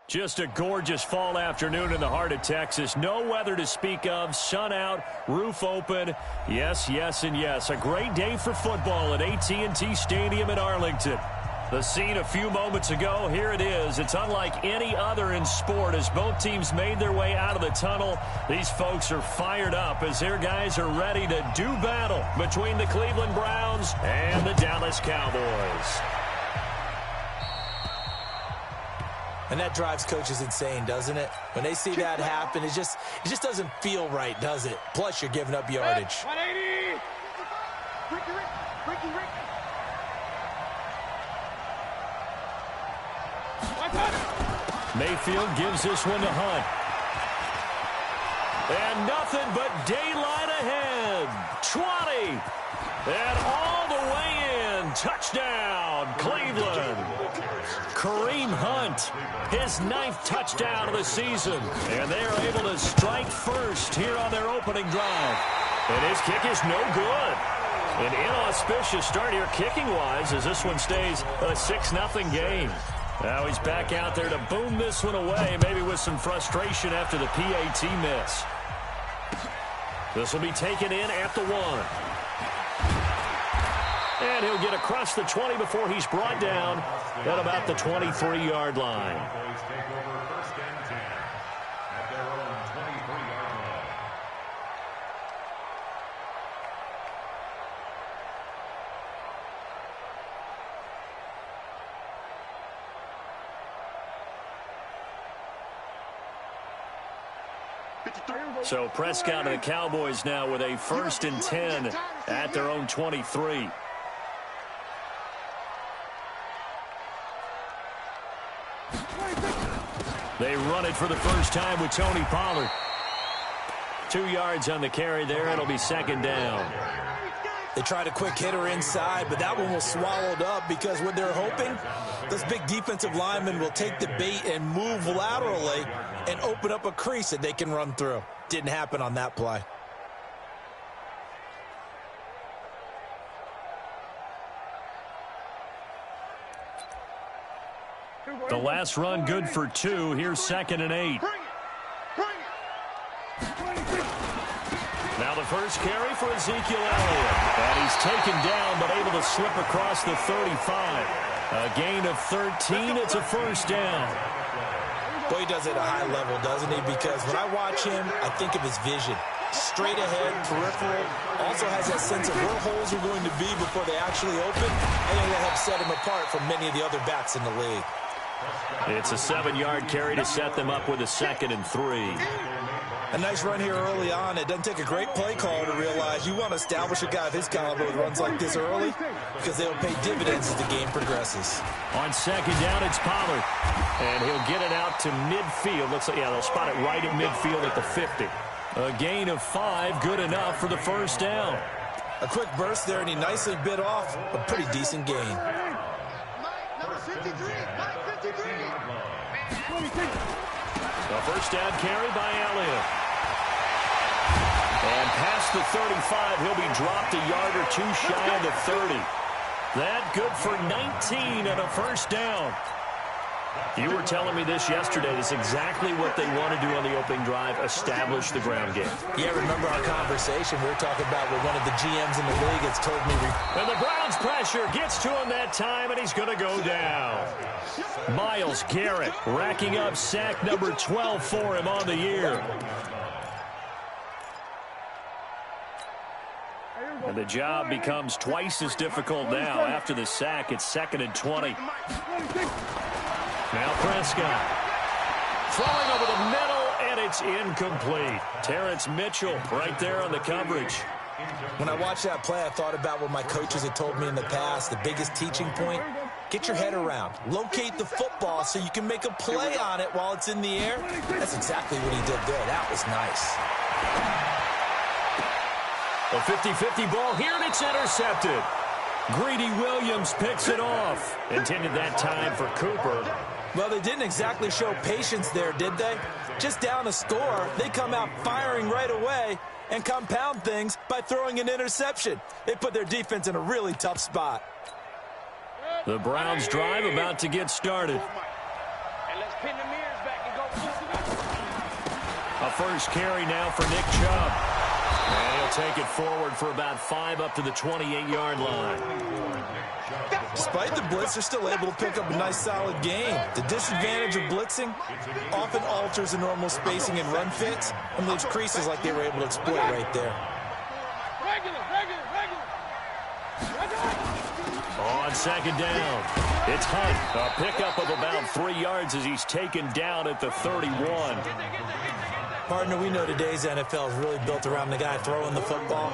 Just a gorgeous fall afternoon in the heart of Texas. No weather to speak of. Sun out, roof open. Yes, yes, and yes. A great day for football at AT&T Stadium in Arlington. The scene a few moments ago, here it is. It's unlike any other in sport as both teams made their way out of the tunnel. These folks are fired up as their guys are ready to do battle between the Cleveland Browns and the Dallas Cowboys. And that drives coaches insane, doesn't it? When they see that happen, it just doesn't feel right, does it? Plus, you're giving up yardage. 180! Ricky. Mayfield gives this one to Hunt. And nothing but daylight ahead. 20. And all the way in. Touchdown, Cleveland. Kareem Hunt, his 9th touchdown of the season. And they are able to strike first here on their opening drive. And his kick is no good. An inauspicious start here kicking-wise as this one stays a 6-0 game. Now he's back out there to boom this one away, maybe with some frustration after the PAT miss. This will be taken in at the 1. And he'll get across the 20 before he's brought down at about the 23-yard line. So Prescott and the Cowboys now with a 1st and 10 at their own 23. They run it for the first time with Tony Pollard. 2 yards on the carry there. It'll be 2nd down. They tried a quick hitter inside, but that one was swallowed up because what they're hoping, this big defensive lineman will take the bait and move laterally and open up a crease that they can run through. Didn't happen on that play. The last run good for 2. Here's 2nd and 8. Now the first carry for Ezekiel Elliott. And he's taken down but able to slip across the 35. A gain of 13. It's a 1st down. Boy, he does it at a high level, doesn't he? Because when I watch him, I think of his vision. Straight ahead, peripheral. Also has that sense of where holes are going to be before they actually open. I think that helps set him apart from many of the other backs in the league. It's a 7-yard carry to set them up with a 2nd and 3. A nice run here early on. It doesn't take a great play caller to realize you want to establish a guy of his caliber with runs like this early because they'll pay dividends as the game progresses. On 2nd down, it's Pollard. And he'll get it out to midfield. Looks like, yeah, they'll spot it right at midfield at the 50. A gain of 5, good enough for the 1st down. A quick burst there, and he nicely bit off a pretty decent gain. The 1st down carry by Elliott. And past the 35, he'll be dropped a yard or 2 shy of the 30. That good for 19 and a 1st down. You were telling me this yesterday. This is exactly what they want to do on the opening drive, establish the ground game. Yeah, remember our conversation? We were talking about where one of the GMs in the league has told me. And the Browns pressure gets to him that time, and he's going to go down. Myles Garrett racking up sack number 12 for him on the year. And the job becomes twice as difficult now. After the sack, it's 2nd and 20. Now Prescott throwing over the middle, and it's incomplete. Terrence Mitchell right there on the coverage. When I watched that play, I thought about what my coaches had told me in the past. The biggest teaching point, get your head around. Locate the football so you can make a play on it while it's in the air. That's exactly what he did there. That was nice. A 50-50 ball here, and it's intercepted. Greedy Williams picks it off. Intended that time for Cooper. Well, they didn't exactly show patience there, did they? Just down a score, they come out firing right away and compound things by throwing an interception. They put their defense in a really tough spot. The Browns drive about to get started. And let's pin the mirrors first carry now for Nick Chubb. And he'll take it forward for about 5 up to the 28-yard line. Despite the blitz, they're still able to pick up a nice, solid gain. The disadvantage of blitzing often alters the normal spacing and run fits and leaves creases like they were able to exploit right there. On second down, it's Hunt. A pickup of about 3 yards as he's taken down at the 31. Partner, we know today's NFL is really built around the guy throwing the football.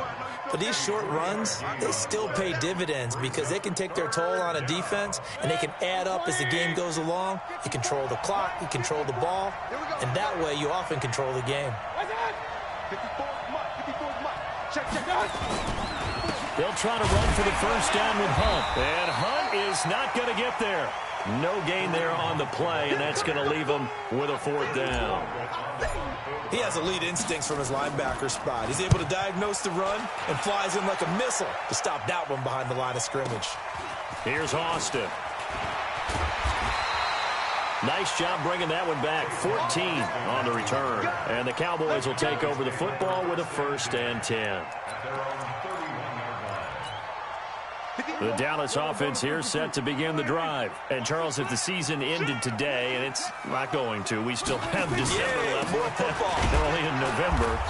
But these short runs, they still pay dividends because they can take their toll on a defense, and they can add up as the game goes along. You control the clock, you control the ball, and that way you often control the game. They'll try to run for the first down with Hunt. And Hunt is not going to get there. No gain there on the play, and that's going to leave him with a 4th down. He has elite instincts from his linebacker spot. He's able to diagnose the run and flies in like a missile to stop that one behind the line of scrimmage. Here's Austin. Nice job bringing that one back. 14 on the return. And the Cowboys will take over the football with a 1st and 10. The Dallas offense here set to begin the drive. And, Charles, if the season ended today, and it's not going to, we still have December left. They're only in November.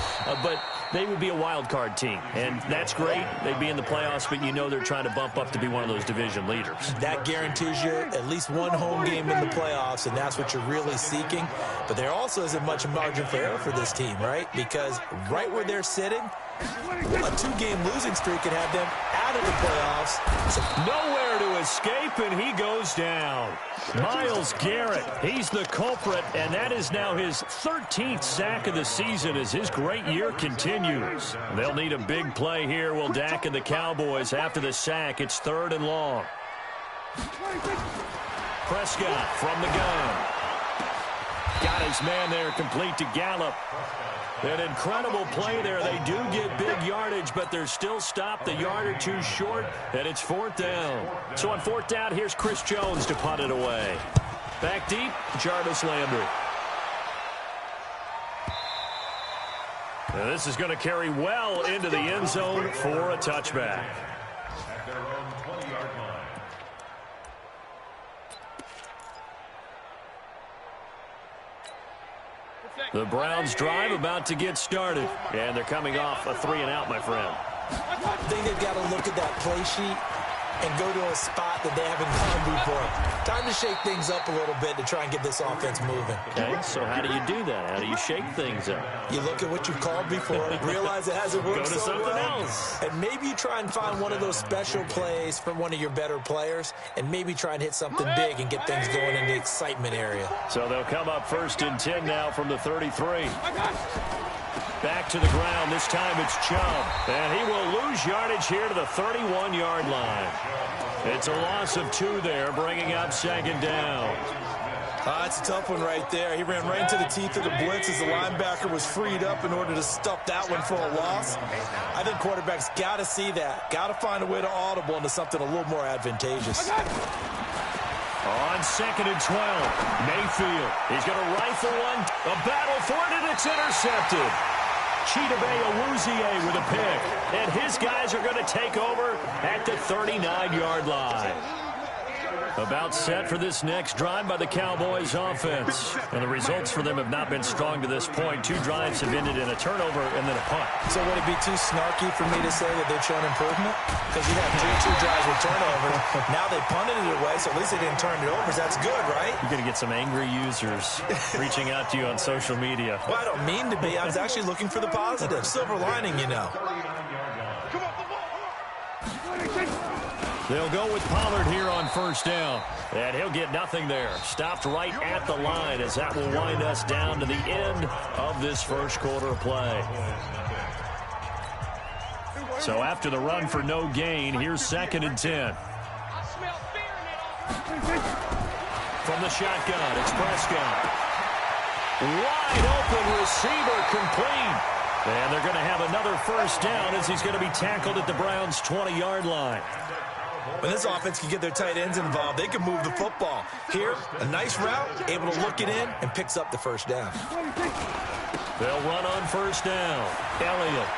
But they would be a wild card team. And that's great. They'd be in the playoffs, but you know they're trying to bump up to be one of those division leaders. That guarantees you at least one home game in the playoffs, and that's what you're really seeking. But there also isn't much margin for error for this team, right? Because right where they're sitting, a 2-game losing streak could have them out of the playoffs. So nowhere to escape, and he goes down. Myles Garrett, he's the culprit, and that is now his 13th sack of the season as his great year continues. They'll need a big play here, will Dak and the Cowboys. After the sack, it's 3rd and long. Prescott from the gun. Got his man there, complete to Gallup. An incredible play there. They do get big yardage, but they're still stopped a yard or 2 short, and it's 4th down. So on 4th down, here's Chris Jones to punt it away. Back deep, Jarvis Landry. Now this is going to carry well into the end zone for a touchback. The Browns drive about to get started. And they're coming off a 3-and-out, my friend. I think they've got to look at that play sheet and go to a spot that they haven't gone before. Time to shake things up a little bit to try and get this offense moving. Okay, so how do you do that? How do you shake things up? You look at what you've called before, realize it hasn't worked so so something well, else. and maybe you try and find one of those special plays from one of your better players, and maybe try and hit something big and get things going in the excitement area. So they'll come up 1st and 10 now from the 33. Back to the ground. This time it's Chubb. And he will lose yardage here to the 31-yard line. It's a loss of 2 there, bringing up 2nd down. That's a tough one right there. He ran right into the teeth of the blitz as the linebacker was freed up in order to stuff that one for a loss. I think quarterbacks got to see that. Got to find a way to audible into something a little more advantageous. On 2nd and 12, Mayfield. He's going to rifle one. A battle for it, and it's intercepted. Chidobe Awuzie with a pick. And his guys are going to take over at the 39-yard line. About set for this next drive by the Cowboys offense. And the results for them have not been strong to this point. 2 drives have ended in a turnover and then a punt. So would it be too snarky for me to say that they've shown improvement? Because you have 2 drives with turnovers. Now they punted it away, so at least they didn't turn it over. So that's good, right? You're going to get some angry users reaching out to you on social media. Well, I don't mean to be. I was actually looking for the positive. Silver lining, you know. They'll go with Pollard here on 1st down. And he'll get nothing there. Stopped right at the line as that will wind us down to the end of this 1st quarter of play. So after the run for no gain, here's 2nd and 10. From the shotgun, it's Prescott. Wide open receiver complete. And they're going to have another 1st down as he's going to be tackled at the Browns' 20-yard line. When this offense can get their tight ends involved, they can move the football. Here, a nice route, able to look it in, and picks up the 1st down. They'll run on first down. Elliott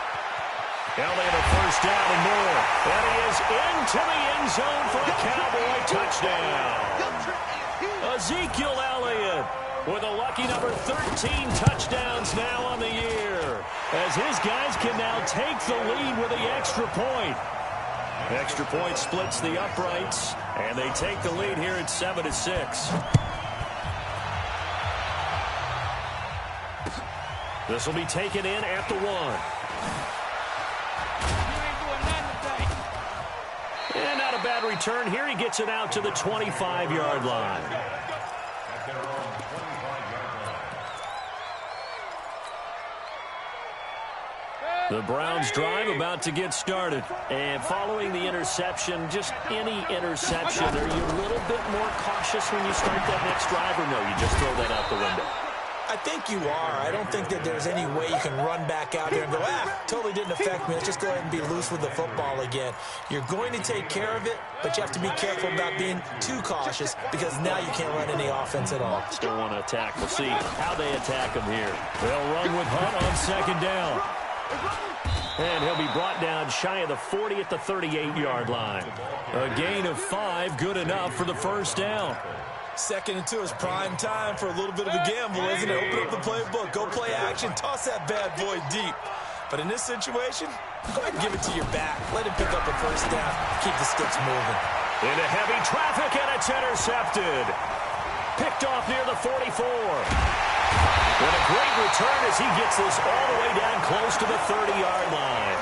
a first down and more. And he is into the end zone for a Cowboy touchdown. Ezekiel Elliott with a lucky number 13 touchdowns now on the year, as his guys can now take the lead with the extra point. Extra point splits the uprights, and they take the lead here at 7-6. This will be taken in at the 1. And not a bad return here. He gets it out to the 25-yard line. The Browns drive about to get started. And following the interception, just any interception, are you a little bit more cautious when you start that next drive, or no, you just throw that out the window? I think you are. I don't think that there's any way you can run back out there and go, totally didn't affect me. Let's just go ahead and be loose with the football again. You're going to take care of it, but you have to be careful about being too cautious, because now you can't run any offense at all. Still want to attack. We'll see how they attack him here. They'll run with Hunt on second down. And he'll be brought down shy of the 40 at the 38-yard line. A gain of 5, good enough for the first down. 2nd and 2 is prime time for a little bit of a gamble, isn't it? Open up the playbook, go play action, toss that bad boy deep. But in this situation, go ahead and give it to your back. Let him pick up a first down. Keep the sticks moving. Into heavy traffic, and it's intercepted. Picked off near the 44. What a great return as he gets this all the way down close to the 30-yard line.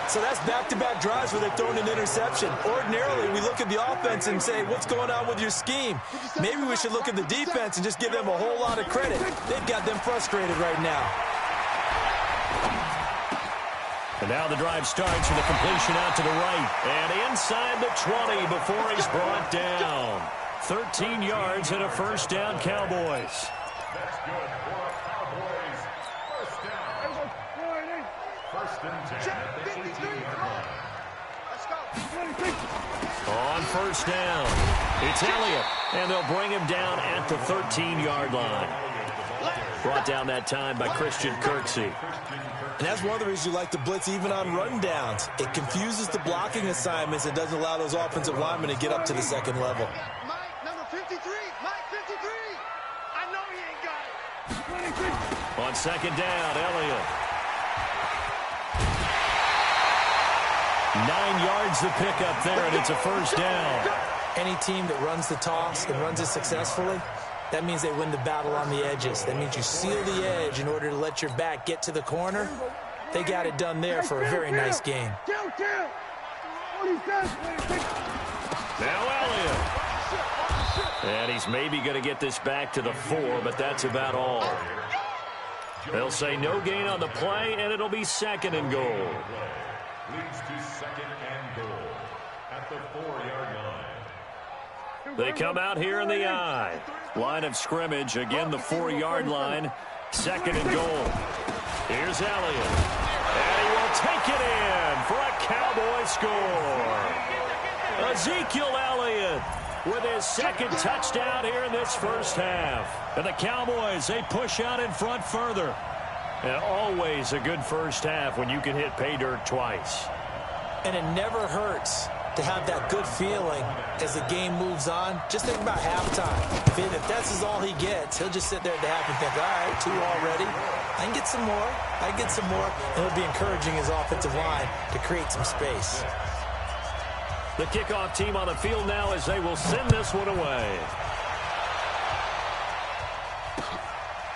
So that's back-to-back drives where they've thrown an interception. Ordinarily, we look at the offense and say, what's going on with your scheme? Maybe we should look at the defense and just give them a whole lot of credit. They've got them frustrated right now. And now the drive starts with a completion out to the right. And inside the 20 before he's brought down. 13 yards and a first down, Cowboys. That's good for our Cowboys. First down. First and 10 at the 18-yard line. Let's go. On first down, it's Elliott, and they'll bring him down at the 13-yard line. Brought down that time by Christian Kirksey. And that's one of the reasons you like to blitz even on rundowns. It confuses the blocking assignments and doesn't allow those offensive linemen to get up to the second level. Mike, number 53. Mike, 53. I know he ain't got it. On second down, Elliott. 9 yards to pick up there, and it's a first down. Any team that runs the toss and runs it successfully, that means they win the battle on the edges. That means you seal the edge in order to let your back get to the corner. They got it done there for a very nice game. Now Elliott. And he's maybe going to get this back to the 4, but that's about all. They'll say no gain on the play, and it'll be 2nd and goal. Leads to 2nd and goal at the 4-yard line. They come out here in the I. Line of scrimmage, again the 4-yard line. 2nd and goal. Here's Elliott. And he will take it in for a Cowboy score. Ezekiel Elliott with his 2nd touchdown here in this first half. And the Cowboys, they push out in front further. And always a good first half when you can hit pay dirt twice. And it never hurts to have that good feeling as the game moves on. Just think about halftime. If that's all he gets, he'll just sit there at the half and think, all right, 2 already. I can get some more. I can get some more. And he'll be encouraging his offensive line to create some space. The kickoff team on the field now as they will send this one away.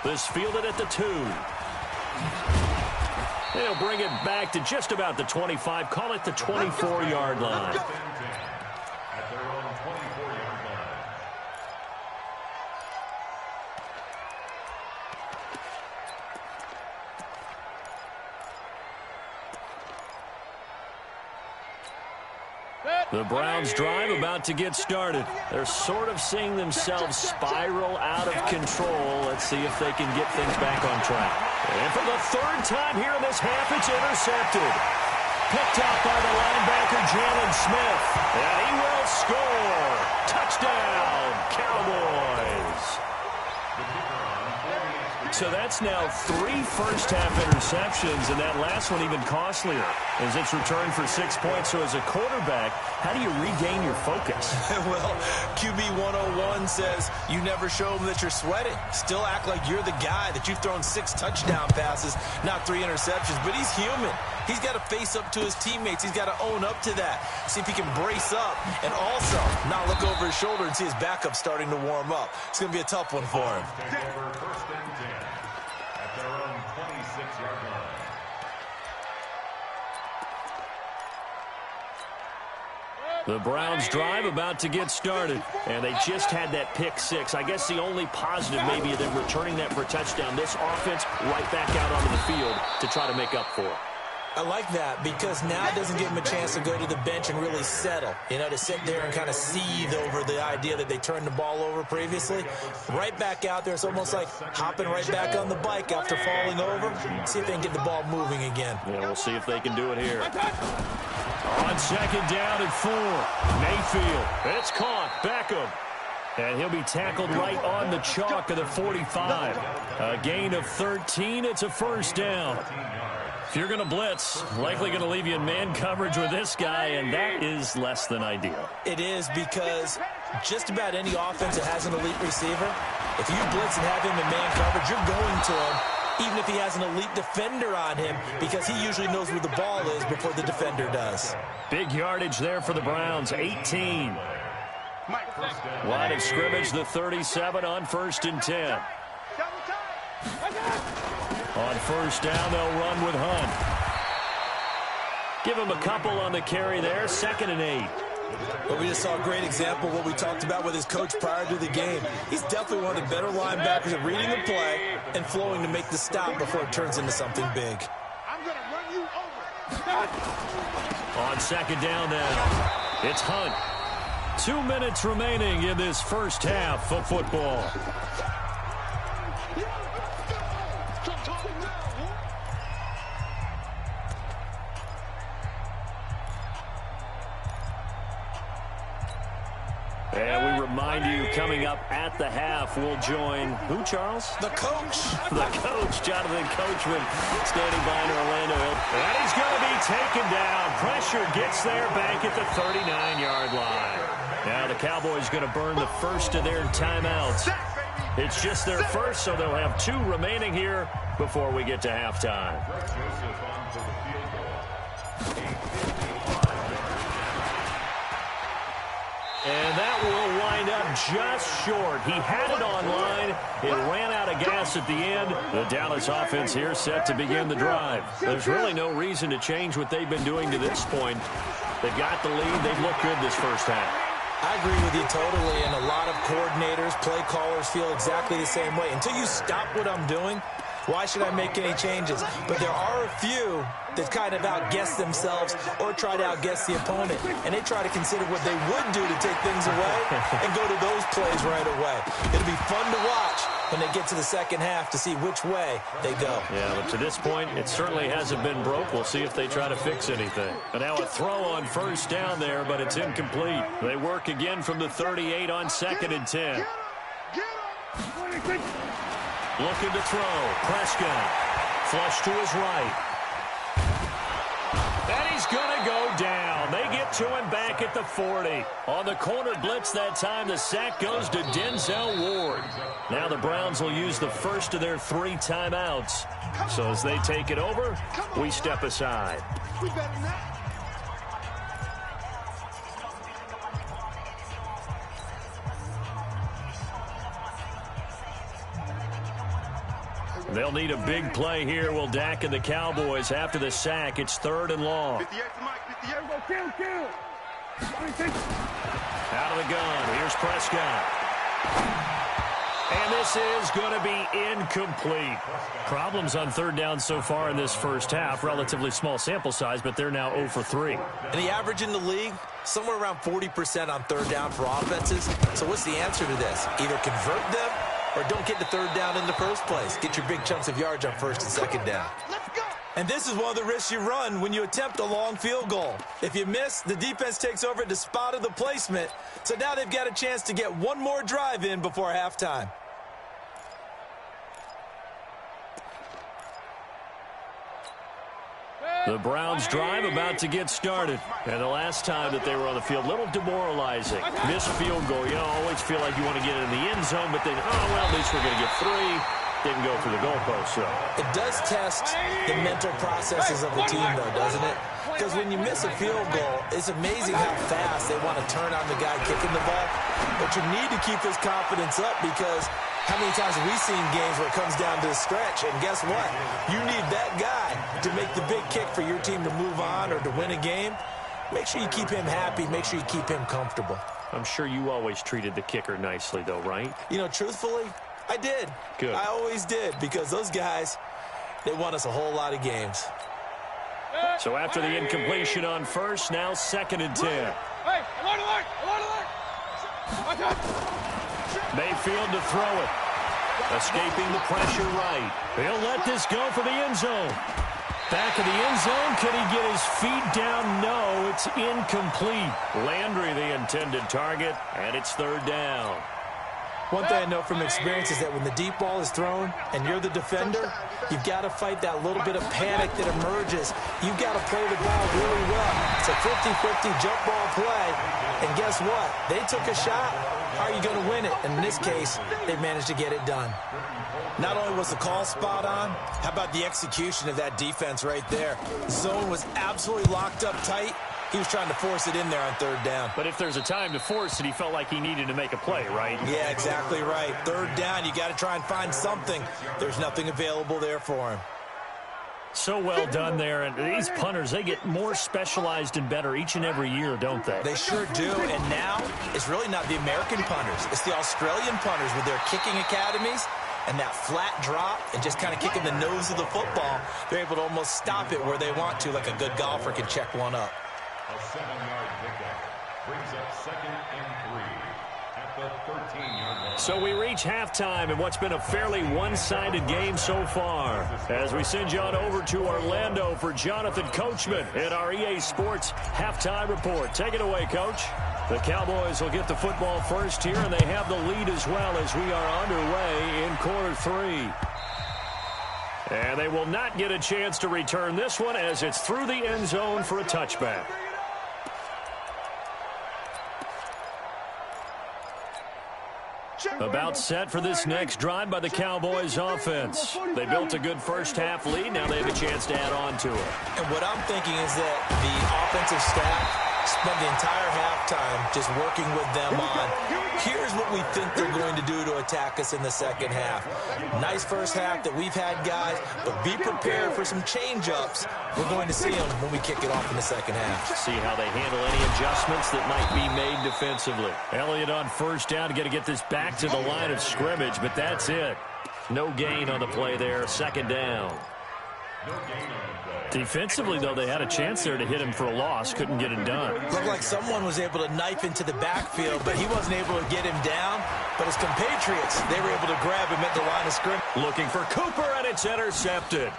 This fielded at the 2. They'll bring it back to just about the 25. Call it the 24-yard line. At their own 24-yard line. The Browns drive about to get started. They're sort of seeing themselves spiral out of control. Let's see if they can get things back on track. And for the 3rd time here in this half, it's intercepted. Picked up by the linebacker, Jalen Smith. And he will score. Touchdown, Cowboys. So that's now 3 first-half interceptions, and that last one even costlier as it's returned for 6 points. So as a quarterback, how do you regain your focus? Well, QB 101 says you never show them that you're sweating. Still act like you're the guy, that you've thrown 6 touchdown passes, not 3 interceptions. But he's human. He's got to face up to his teammates. He's got to own up to that. See if he can brace up and also not look over his shoulder and see his backup starting to warm up. It's going to be a tough one for him. Take over 1st and 10 at their own 26-yard line. The Browns drive about to get started, and they just had that pick 6. I guess the only positive maybe of them returning that for a touchdown. This offense right back out onto the field to try to make up for it. I like that because now it doesn't give them a chance to go to the bench and really settle, you know, to sit there and kind of seethe over the idea that they turned the ball over previously. Right back out there, it's almost like hopping right back on the bike after falling over. See if they can get the ball moving again. Yeah, we'll see if they can do it here. On 2nd down and 4, Mayfield. It's caught. Beckham. And he'll be tackled right on the chalk of the 45. A gain of 13. It's a 1st down. If you're going to blitz, likely going to leave you in man coverage with this guy, and that is less than ideal. It is because just about any offense that has an elite receiver, if you blitz and have him in man coverage, you're going to him, even if he has an elite defender on him, because he usually knows where the ball is before the defender does. Big yardage there for the Browns, 18. Line of scrimmage, the 37 on 1st and 10. On 1st down, they'll run with Hunt. Give him a couple on the carry there, 2nd and 8. But we just saw a great example of what we talked about with his coach prior to the game. He's definitely one of the better linebackers at reading the play and flowing to make the stop before it turns into something big. I'm going to run you over. On 2nd down now, it's Hunt. 2 minutes remaining in this first half of football. And we remind you, coming up at the half, we'll join who, Charles? The coach. The coach, Jonathan Coachman, standing by in Orlando. And he's going to be taken down. Pressure gets there back at the 39-yard line. Now the Cowboys going to burn the first of their timeouts. It's just their first, so they'll have 2 remaining here before we get to halftime. And that will wind up just short. He had it on line. It ran out of gas at the end. The Dallas offense here set to begin the drive. There's really no reason to change what they've been doing to this point. They've got the lead. They've looked good this first half. I agree with you totally, and a lot of coordinators, play callers feel exactly the same way. Until you stop what I'm doing, why should I make any changes? But there are a few that kind of outguess themselves or try to outguess the opponent, and they try to consider what they would do to take things away and go to those plays right away. It'll be fun to watch when they get to the second half to see which way they go. Yeah, but to this point, it certainly hasn't been broke. We'll see if they try to fix anything. But now a throw on 1st down there, but it's incomplete. They work again from the 38 on 2nd and 10. Looking to throw. Prescott. Flush to his right. And he's going to go down. They get to him back at the 40. On the corner blitz that time, the sack goes to Denzel Ward. Now the Browns will use the first of their 3 timeouts. So as they take it over, we step aside. We better than that. They'll need a big play here. Will Dak and the Cowboys after the sack. It's 3rd and long. 58 to Mike, 58. Go, kill. Out of the gun. Here's Prescott. And this is going to be incomplete. Problems on 3rd down so far in this first half. Relatively small sample size, but they're now 0 for 3. And the average in the league, somewhere around 40% on 3rd down for offenses. So what's the answer to this? Either convert them or don't get the 3rd down in the first place. Get your big chunks of yards on 1st and 2nd down. Let's go. And this is one of the risks you run when you attempt a long field goal. If you miss, the defense takes over at the spot of the placement. So now they've got a chance to get one more drive in before halftime. The Browns drive about to get started. And the last time that they were on the field, a little demoralizing. Missed field goal. You always feel like you want to get it in the end zone, but then, oh, well, at least we're going to get 3. Didn't go through the goalpost, so. It does test the mental processes of the team, though, doesn't it? Because when you miss a field goal, it's amazing how fast they want to turn on the guy kicking the ball. But you need to keep his confidence up because how many times have we seen games where it comes down to the stretch? And guess what? You need that guy to make the big kick for your team to move on or to win a game. Make sure you keep him happy. Make sure you keep him comfortable. I'm sure you always treated the kicker nicely, though, right? You know, truthfully, I did. Good. I always did because those guys, they won us a whole lot of games. So after the incompletion on first, now 2nd and 10. Hey, alert! Mayfield to throw it. Escaping the pressure right. He'll let this go for the end zone. Back of the end zone. Can he get his feet down? No, it's incomplete. Landry the intended target, and it's 3rd down. One thing I know from experience is that when the deep ball is thrown and you're the defender, you've got to fight that little bit of panic that emerges. You've got to play the ball really well. It's a 50-50 jump ball play. And guess what? They took a shot. How are you going to win it? And in this case, they managed to get it done. Not only was the call spot on, how about the execution of that defense right there? The zone was absolutely locked up tight. He was trying to force it in there on 3rd down. But if there's a time to force it, he felt like he needed to make a play, right? Yeah, exactly right. 3rd down, you got to try and find something. There's nothing available there for him. So well done there. And these punters, they get more specialized and better each and every year, don't they? They sure do. And now, it's really not the American punters. It's the Australian punters with their kicking academies. And that flat drop and just kind of kicking the nose of the football, they're able to almost stop it where they want to, like a good golfer can check one up. A 7-yard pickup brings up 2nd and 3 at the 13-yard line. So we reach halftime in what's been a fairly one-sided game so far. As we send you on over to Orlando for Jonathan Coachman in our EA Sports Halftime Report. Take it away, Coach. The Cowboys will get the football first here, and they have the lead as well as we are underway in quarter 3. And they will not get a chance to return this one as it's through the end zone for a touchback. About set for this next drive by the Cowboys offense. They built a good first-half lead. Now they have a chance to add on to it. And what I'm thinking is that the offensive staff spent the entire halftime just working with them on, here's what we think they're going to do to attack us in the second half. Nice first half that we've had, guys, but be prepared for some change-ups. We're going to see them when we kick it off in the second half. See how they handle any adjustments that might be made defensively. Elliott on first down, got to get this back to the line of scrimmage, but that's it. No gain on the play there, 2nd down. Defensively, though, they had a chance there to hit him for a loss. Couldn't get it done. Looked like someone was able to knife into the backfield, but he wasn't able to get him down. But his compatriots, they were able to grab him at the line of scrimmage. Looking for Cooper, and it's intercepted.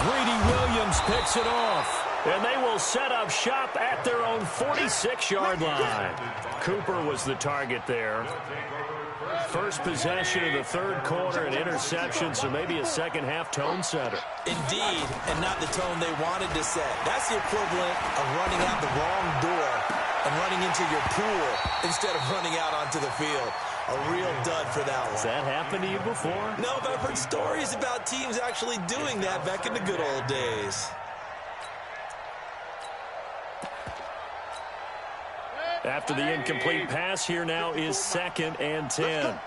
Greedy Williams picks it off. And they will set up shop at their own 46-yard line. Cooper was the target there. First possession of the 3rd quarter, an interception, so maybe a second-half tone setter. Indeed, and not the tone they wanted to set. That's the equivalent of running out the wrong door and running into your pool instead of running out onto the field. A real dud for that one. Has that happened to you before? No, but I've heard stories about teams actually doing that back in the good old days. After the incomplete pass, here now is 2nd and 10.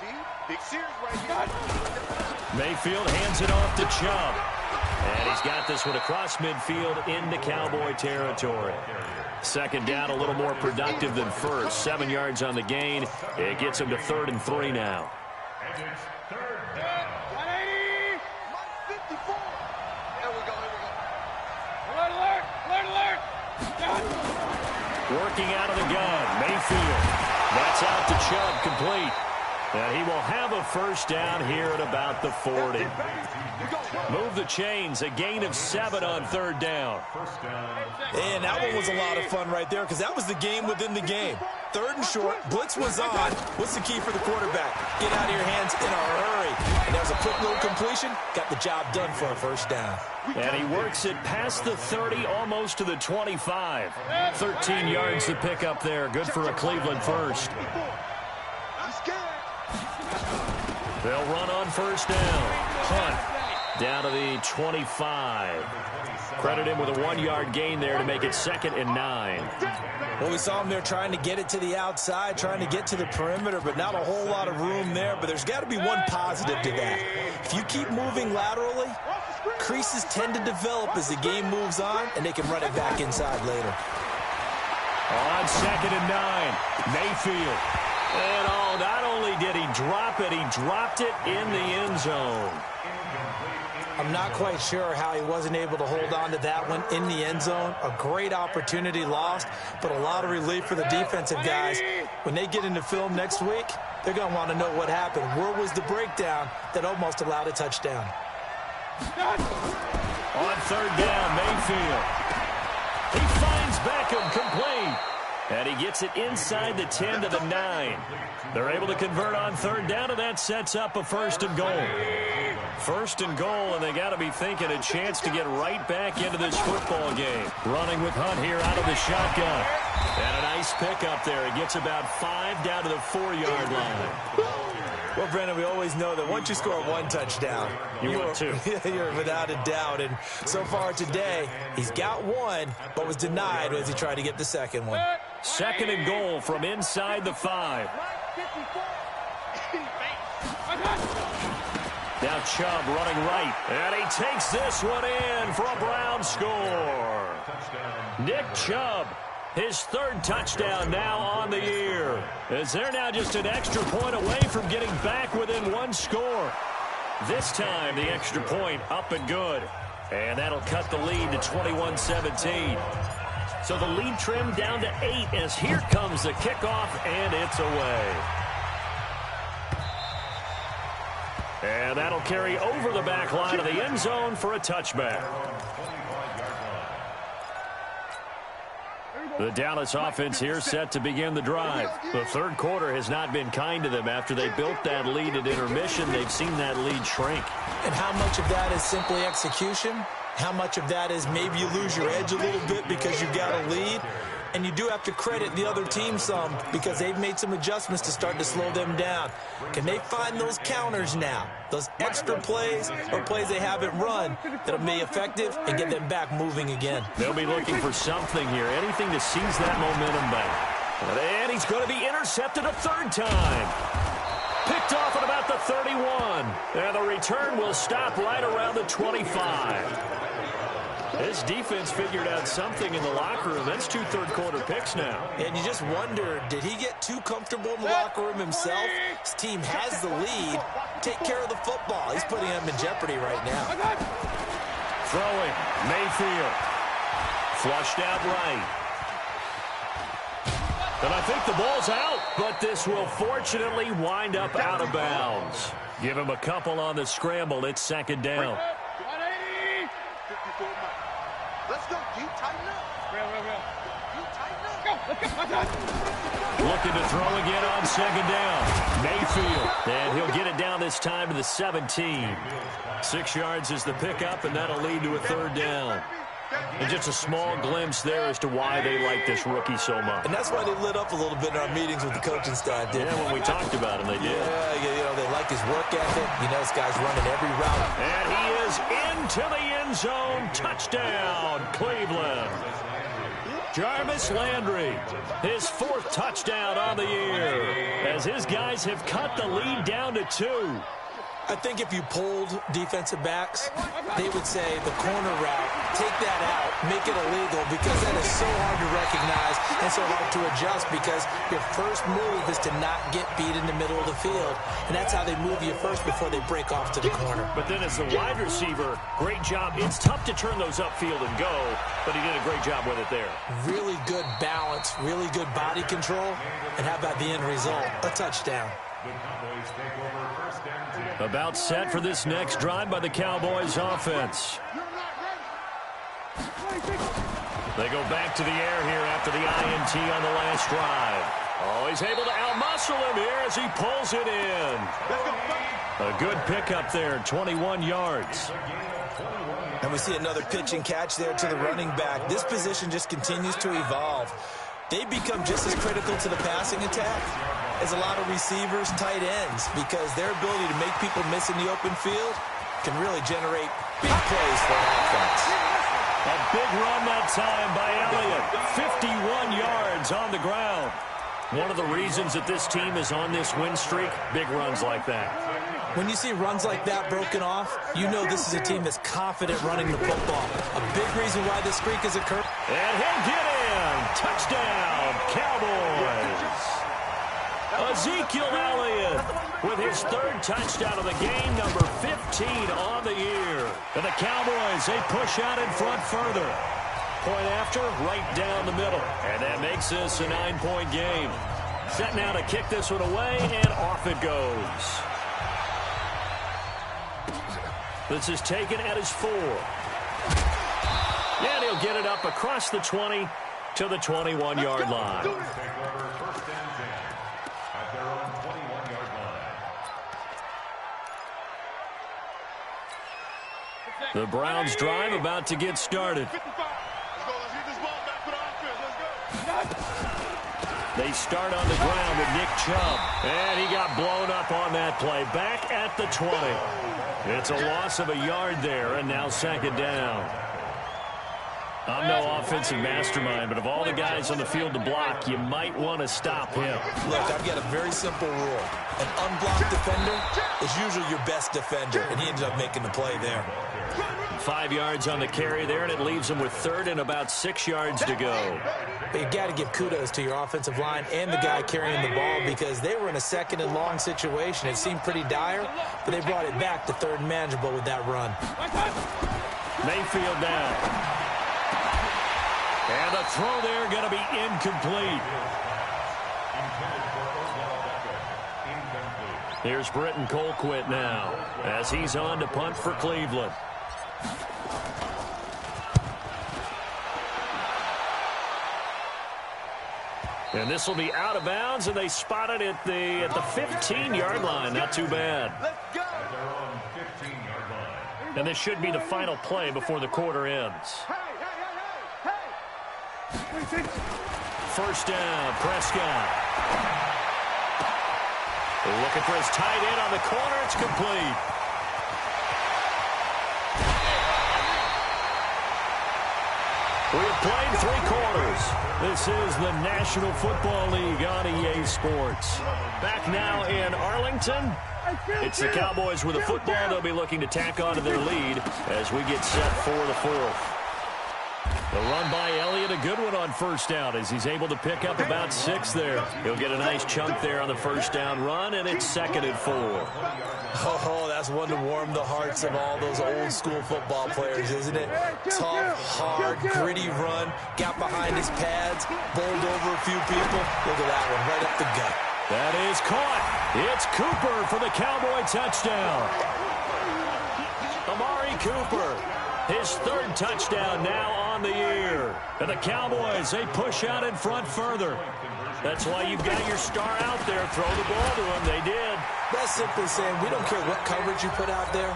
Mayfield hands it off to Chubb. And he's got this one across midfield into Cowboy territory. 2nd down, a little more productive than first. 7 yards on the gain. It gets him to 3rd and 3 now. And it's 3rd down. 54. There we go. Alert. Working out of the gun, Mayfield. That's out to Chubb, complete. And he will have a first down here at about the 40. Move the chains, a gain of 7 on 3rd down. And that one was a lot of fun right there because that was the game within the game. 3rd and short, blitz was on. What's the key for the quarterback? Get out of your hands in a hurry. And there's a quick little completion. Got the job done for a first down. And he works it past the 30, almost to the 25. 13 yards to pick up there. Good for a Cleveland first. They'll run on first down. Hunt down to the 25. Credit him with a 1-yard gain there to make it 2nd and 9. Well, we saw him there trying to get it to the outside, trying to get to the perimeter, but not a whole lot of room there. But there's got to be one positive to that. If you keep moving laterally, creases tend to develop as the game moves on, and they can run it back inside later. On 2nd and 9, Mayfield. And not only did he drop it, he dropped it in the end zone. I'm not quite sure how he wasn't able to hold on to that one in the end zone. A great opportunity lost, but a lot of relief for the defensive guys. When they get into film next week, they're going to want to know what happened. Where was the breakdown that almost allowed a touchdown? On 3rd down, Mayfield. He finds Beckham complete. And he gets it inside the 10 to the 9. They're able to convert on 3rd down, and that sets up a 1st and goal. 1st and goal, and they got to be thinking a chance to get right back into this football game. Running with Hunt here out of the shotgun. And a nice pickup there. He gets about 5 down to the 4-yard line. Well, Brendan, we always know that once you score 1 touchdown, you're 2. You're without a doubt. And so far today, he's got 1, but was denied as he tried to get the 2nd one. 2nd and goal from inside the 5. Now Chubb running right. And he takes this one in for a Brown score. Nick Chubb, his 3rd touchdown now on the year. As they're now just an extra point away from getting back within 1 score. This time the extra point up and good. And that'll cut the lead to 21-17. So the lead trimmed down to 8 as here comes the kickoff, and it's away. And that'll carry over the back line of the end zone for a touchback. The Dallas offense here set to begin the drive. The 3rd quarter has not been kind to them. After they built that lead at intermission, they've seen that lead shrink. And how much of that is simply execution? How much of that is maybe you lose your edge a little bit because you've got a lead? And you do have to credit the other team some because they've made some adjustments to start to slow them down. Can they find those counters now, those extra plays or plays they haven't run that'll be effective and get them back moving again? They'll be looking for something here, anything to seize that momentum back. And he's going to be intercepted a 3rd time. Picked off at about the 31. And the return will stop right around the 25. This defense figured out something in the locker room. That's 2 third-quarter picks now. And you just wonder, did he get too comfortable in the locker room himself? His team has the lead. Take care of the football. He's putting them in jeopardy right now. Throwing, Mayfield. Flushed out right. And I think the ball's out, but this will fortunately wind up out of bounds. Give him a couple on the scramble. It's 2nd down. Let's go. You tighten up. You tighten up. Looking to throw again on 2nd down. Mayfield. And he'll get it down this time to the 17. 6 yards is the pickup, and that'll lead to a 3rd down. And just a small glimpse there as to why they like this rookie so much. And that's why they lit up a little bit in our meetings with the coaching staff, didn't when we talked about him, they did. Yeah, they like his work ethic. You know, this guy's running every route. And he is into the end zone. Touchdown, Cleveland. Jarvis Landry, his 4th touchdown on the year, as his guys have cut the lead down to 2. I think if you polled defensive backs, they would say the corner route, take that out, make it illegal, because that is so hard to recognize and so hard to adjust because your first move is to not get beat in the middle of the field. And that's how they move you first before they break off to the corner. But then as a wide receiver, great job. It's tough to turn those upfield and go, but he did a great job with it there. Really good balance, really good body control. And how about the end result? A touchdown. About set for this next drive by the Cowboys offense. They go back to the air here after the INT on the last drive. Oh, he's able to outmuscle him here as he pulls it in. A good pickup there, 21 yards. And we see another pitch and catch there to the running back. This position just continues to evolve. They become just as critical to the passing attack as a lot of receivers, tight ends, because their ability to make people miss in the open field can really generate big plays for an offense. A big run that time by Elliott. 51 yards on the ground. One of the reasons that this team is on this win streak, big runs like that. When you see runs like that broken off, you know this is a team that's confident running the football. A big reason why this streak has occurred. And he'll get in. Touchdown, Cowboys. Ezekiel Elliott with his third touchdown of the game, number 15 on the year. And the Cowboys, they push out in front further. Point after, right down the middle. And that makes this a 9-point game. Set now to kick this one away, and off it goes. This is taken at his 4. And he'll get it up across the 20 to the 21-yard line. The Browns drive about to get started. They start on the ground with Nick Chubb. And he got blown up on that play. Back at the 20. It's a loss of a yard there, and now second down. I'm no offensive mastermind, but of all the guys on the field to block, you might want to stop him. Look, I've got a very simple rule. An unblocked defender is usually your best defender, and he ended up making the play there. 5 yards on the carry there, and it leaves him with third and about 6 yards to go. But you got to give kudos to your offensive line and the guy carrying the ball, because they were in a second and long situation. It seemed pretty dire, but they brought it back to third and manageable with that run. Mayfield down. And the throw there going to be incomplete. Here's Britton Colquitt now as he's on to punt for Cleveland. And this will be out of bounds, and they spot it at the 15-yard line. Not too bad. And this should be the final play before the quarter ends. First down, Prescott. Looking for his tight end on the corner. It's complete. We have played 3 quarters. This is the National Football League on EA Sports. Back now in Arlington. It's the Cowboys with the football. They'll be looking to tack on to their lead as we get set for the 4th. The run by Elliott, a good one on first down as he's able to pick up about 6 there. He'll get a nice chunk there on the first down run, and it's second and 4. Oh, that's one to warm the hearts of all those old school football players, isn't it? Tough, hard, gritty run, got behind his pads, bowled over a few people. Look at that one, right up the gut. That is caught. It's Cooper for the Cowboy touchdown. Amari Cooper, his 3rd touchdown now on the year. And the Cowboys, they push out in front further. That's why you've got your star out there. Throw the ball to him. They did. That's simply saying we don't care what coverage you put out there.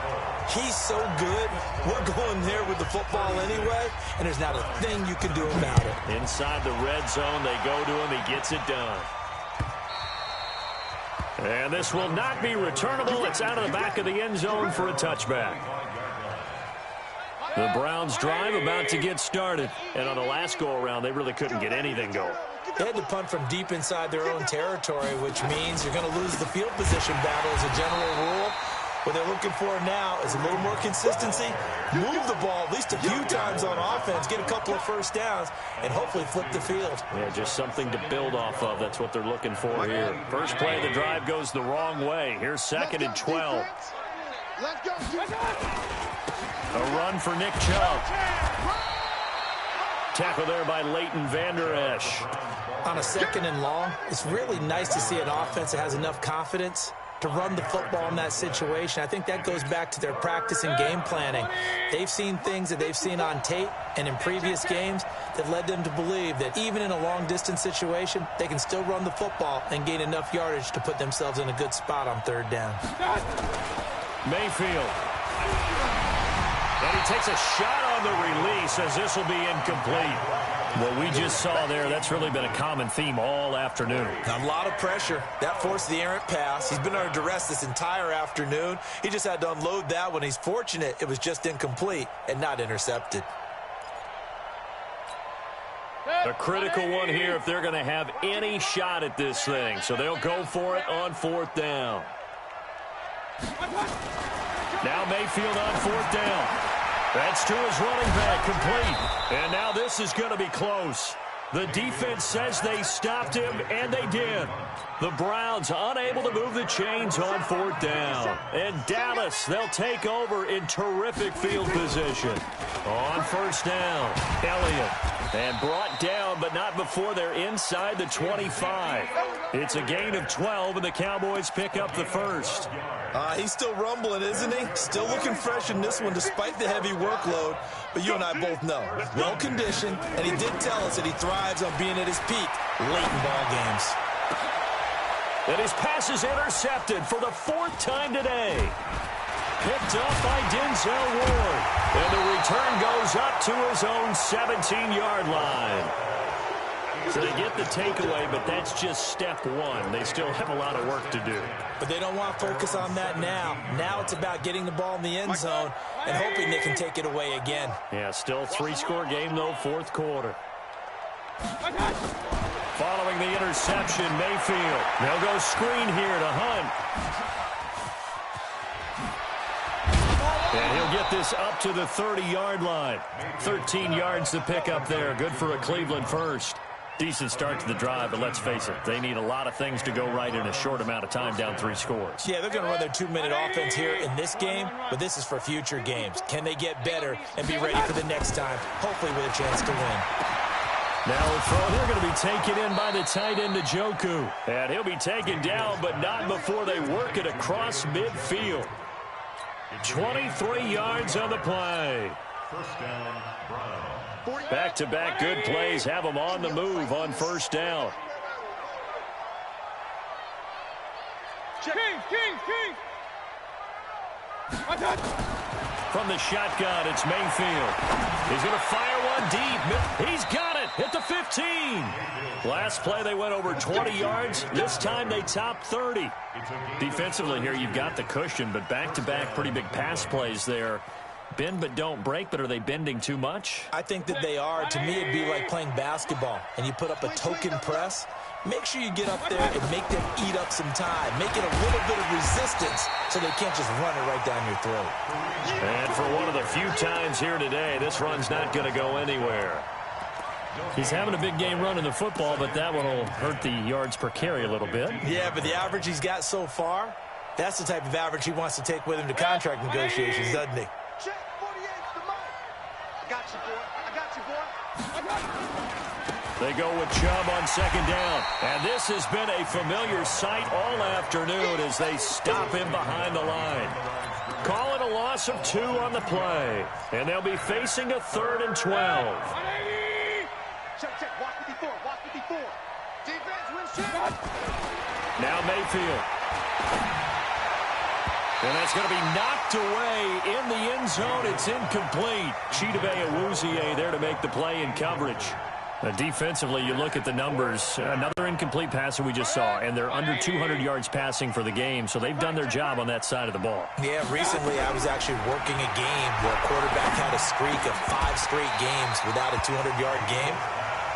He's so good. We're going there with the football anyway, and there's not a thing you can do about it. Inside the red zone, they go to him. He gets it done. And this will not be returnable. It's out of the back of the end zone for a touchback. The Browns drive about to get started. And on the last go-around, they really couldn't get anything going. They had to punt from deep inside their own territory, which means you're going to lose the field position battle as a general rule. What they're looking for now is a little more consistency, move the ball at least a few times on offense, get a couple of first downs, and hopefully flip the field. Yeah, just something to build off of. That's what they're looking for here. First play of the drive goes the wrong way. Here's second and 12. A run for Nick Chubb. Tackle there by Leighton Vander Esch. On a second and long, it's really nice to see an offense that has enough confidence to run the football in that situation. I think that goes back to their practice and game planning. They've seen things that they've seen on tape and in previous games that led them to believe that even in a long-distance situation, they can still run the football and gain enough yardage to put themselves in a good spot on third down. Mayfield. And he takes a shot on the release as this will be incomplete. What we just saw there, that's really been a common theme all afternoon. A lot of pressure. That forced the errant pass. He's been under duress this entire afternoon. He just had to unload that one. He's fortunate it was just incomplete and not intercepted. A critical one here if they're going to have any shot at this thing. So they'll go for it on fourth down. Now Mayfield on fourth down. That's to his running back, complete. And now this is going to be close. The defense says they stopped him, and they did. The Browns unable to move the chains on fourth down. And Dallas, they'll take over in terrific field position. On first down, Elliott. And brought down, but not before they're inside the 25. It's a gain of 12, and the Cowboys pick up the first. He's still rumbling, isn't he? Still looking fresh in this one despite the heavy workload. But you and I both know, well-conditioned, and he did tell us that he thrives on being at his peak late in ball games. And his pass is intercepted for the fourth time today. Picked up by Denzel Ward. And the return goes up to his own 17-yard line. So they get the takeaway, but that's just step one. They still have a lot of work to do. But they don't want to focus on that now. Now it's about getting the ball in the end zone and hoping they can take it away again. Yeah, still three-score game, though, fourth quarter. Following the interception, Mayfield. They'll go screen here to Hunt. And he'll get this up to the 30-yard line. 13 yards to pick up there. Good for a Cleveland first. Decent start to the drive, but let's face it, they need a lot of things to go right in a short amount of time, down 3 scores. Yeah, they're going to run their 2-minute offense here in this game, but this is for future games. Can they get better and be ready for the next time, hopefully with a chance to win? Now a throw, they're going to be taken in by the tight end, Njoku. And he'll be taken down, but not before they work it across midfield. 23 yards on the play. First down, Brown. Back-to-back good plays have them on the move on first down. King! From the shotgun, it's Mayfield. He's going to fire one deep. He's got it at the 15. Last play, they went over 20 yards. This time, they topped 30. Defensively here, you've got the cushion, but back-to-back pretty big pass plays there. Bend but don't break, but are they bending too much? I think that they are. To me, it'd be like playing basketball, and you put up a token press. Make sure you get up there and make them eat up some time. Make it a little bit of resistance so they can't just run it right down your throat. And for one of the few times here today, this run's not going to go anywhere. He's having a big game running the football, but that one will hurt the yards per carry a little bit. Yeah, but the average he's got so far, that's the type of average he wants to take with him to contract negotiations, doesn't he? Check 48's the mark. I got you, boy. They go with Chubb on second down. And this has been a familiar sight all afternoon as they stop him behind the line. Call it a loss of 2 on the play. And they'll be facing a 3rd and 12. Check. Walk 54. Defense wins check. Now Mayfield. And that's going to be knocked away in the end zone. It's incomplete. Chidobe Awuzie there to make the play in coverage. Defensively, you look at the numbers. Another incomplete pass that we just saw, and they're under 200 yards passing for the game, so they've done their job on that side of the ball. Yeah, recently I was actually working a game where a quarterback had a streak of 5 straight games without a 200-yard game.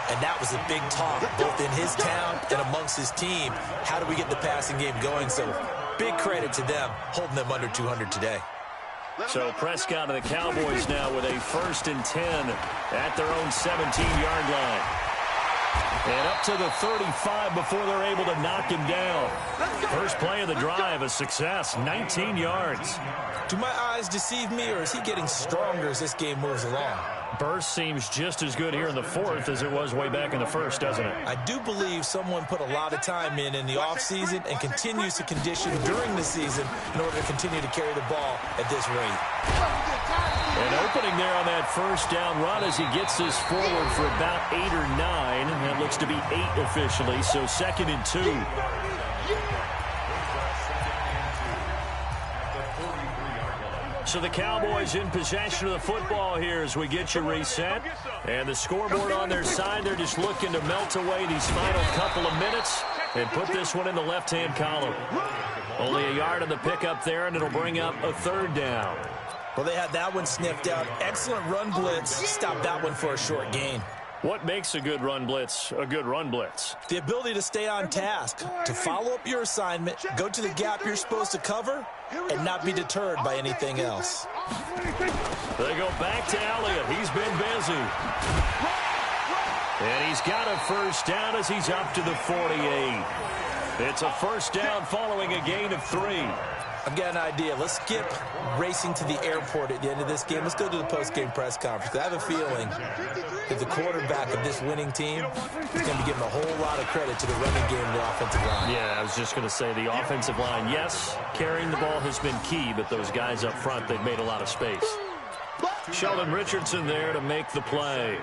And that was a big talk, both in his town and amongst his team. How do we get the passing game going? So big credit to them, holding them under 200 today. So Prescott and the Cowboys now with a 1st and 10 at their own 17-yard line. And up to the 35 before they're able to knock him down. First play of the drive, a success, 19 yards. Do my eyes deceive me, or is he getting stronger as this game moves along? Burst seems just as good here in the 4th as it was way back in the 1st, doesn't it? I do believe someone put a lot of time in the offseason and continues to condition during the season in order to continue to carry the ball at this rate. An opening there on that first down run as he gets this forward for about 8 or 9. That looks to be 8 officially, so 2nd and 2. So the Cowboys in possession of the football here as we get you reset. And the scoreboard on their side, they're just looking to melt away these final couple of minutes and put this one in the left-hand column. Only a yard on the pickup there, and it'll bring up a 3rd down. Well, they had that one sniffed out. Excellent run blitz. Stop that one for a short gain. What makes a good run blitz a good run blitz? The ability to stay on task, to follow up your assignment, go to the gap you're supposed to cover, and not be deterred by anything else. They go back to Elliott. He's been busy. And he's got a 1st down as he's up to the 48. It's a 1st down following a gain of 3. I've got an idea. Let's skip racing to the airport at the end of this game. Let's go to the post-game press conference. I have a feeling that the quarterback of this winning team is going to be giving a whole lot of credit to the running game and the offensive line. Yeah, I was just going to say the offensive line, yes, carrying the ball has been key, but those guys up front, they've made a lot of space. Sheldon Richardson there to make the play.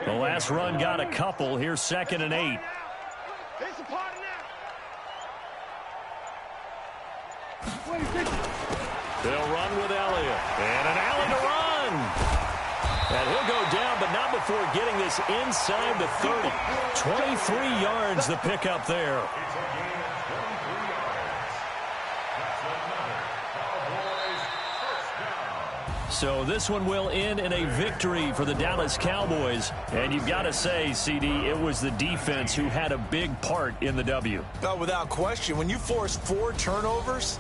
The last run got a couple. Here's 2nd and 8. They'll run with Elliott. And an alley to run. And he'll go down, but not before getting this inside the 30. 23 yards the pickup there. So this one will end in a victory for the Dallas Cowboys. And you've got to say, CD, it was the defense who had a big part in the W. Oh, without question. When you force 4 turnovers,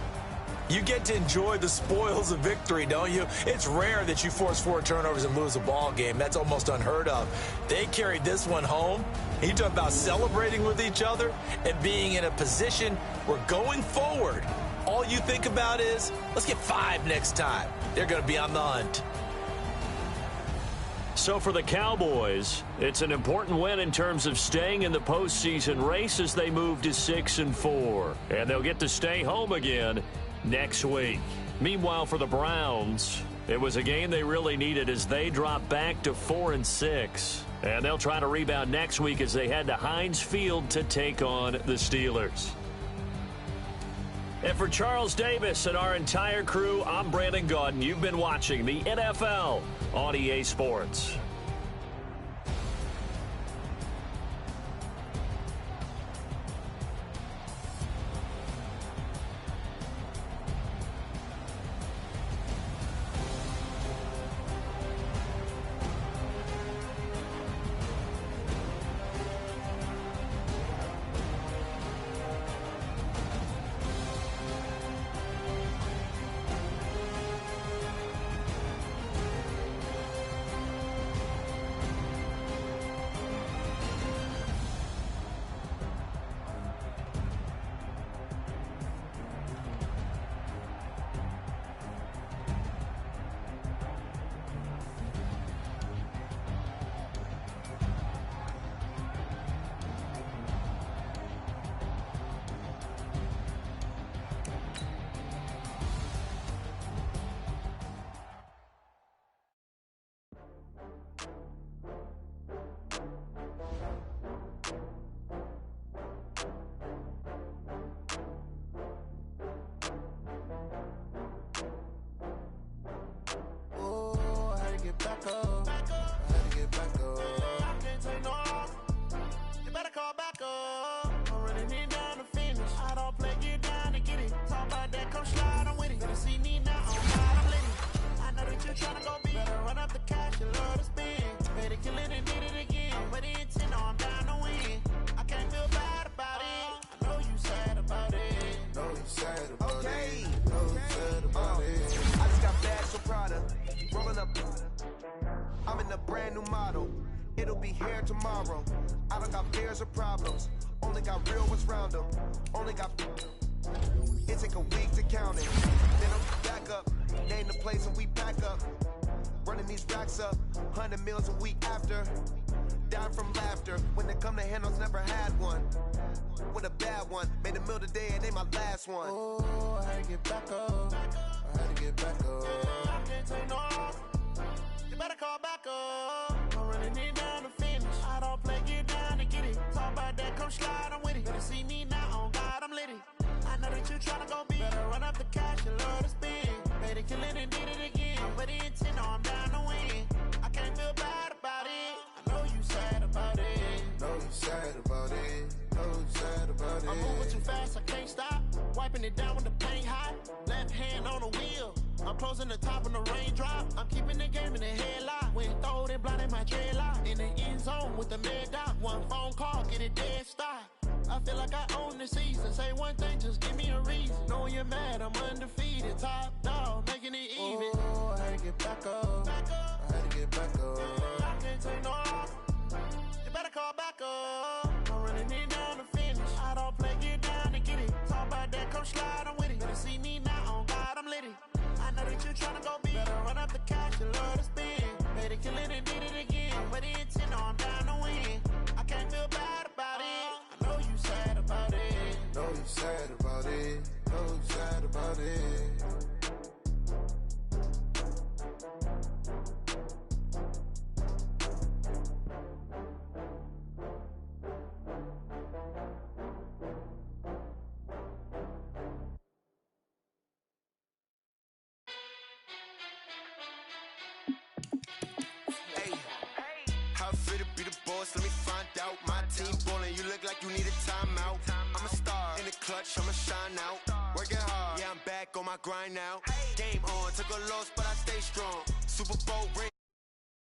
you get to enjoy the spoils of victory, don't you? It's rare that you force 4 turnovers and lose a ball game. That's almost unheard of. They carried this one home. You talk about celebrating with each other and being in a position where going forward, all you think about is, let's get 5 next time. They're going to be on the hunt. So for the Cowboys, it's an important win in terms of staying in the postseason race as they move to 6-4. And they'll get to stay home again next week. Meanwhile, for the Browns, it was a game they really needed as they drop back to 4-6. And they'll try to rebound next week as they head to Heinz Field to take on the Steelers. And for Charles Davis and our entire crew, I'm Brandon Gaudin. You've been watching the NFL on EA Sports. I'm in a brand new model. It'll be here tomorrow. I don't got fears or problems. Only got real ones round them. Only got... It take a week to count it. Then I'm back up. Name the place and we back up. Running these racks up. 100 meals a week after. Dying from laughter. When they come to handles, never had one. With a bad one. Made a meal today and they my last one. Oh, I had to get back up. I had to get back up. you tryna go be. Better run up the cash and love to spend. Made it, kill it, and did it again. But the intent, no, I'm down to win. I can't feel bad about it. I know you sad about it. Know you sad about it. Know you sad about it. I'm moving too fast, I can't stop. Wiping it down when the paint hot. Left hand on the wheel. I'm closing the top when the raindrop. I'm keeping the game in the headlock. When throwed and blinded my dreadlock. In the end zone with the mad dot. One phone call, get it dead stop. I feel like I own the season. Say one thing, just give me a reason. Knowing you're mad, I'm undefeated. Top dog, making it even. Oh, I had to get back up. Back up. I had to get back up. I can't take no loss. You better call back up. I'm running it down to finish. I don't play, get down to get it. Talk about that, come slide, I'm with it. Better see me now, on God, I'm litty. I know that you tryna go be. Better run up the cash and love to spend. Made it, kill it, and did it again. But the intent, no, I'm down to win. I can't feel bad about it. I know you sad about it. Know you sad about it. Know you sad about it. How fit to be the boss? Let me find out. My team ballin', you look like you need a timeout. I'm a star in the clutch, I'ma shine out. Working hard, yeah, I'm back on my grind now. Game on, took a loss, but I stay strong. Super Bowl ring.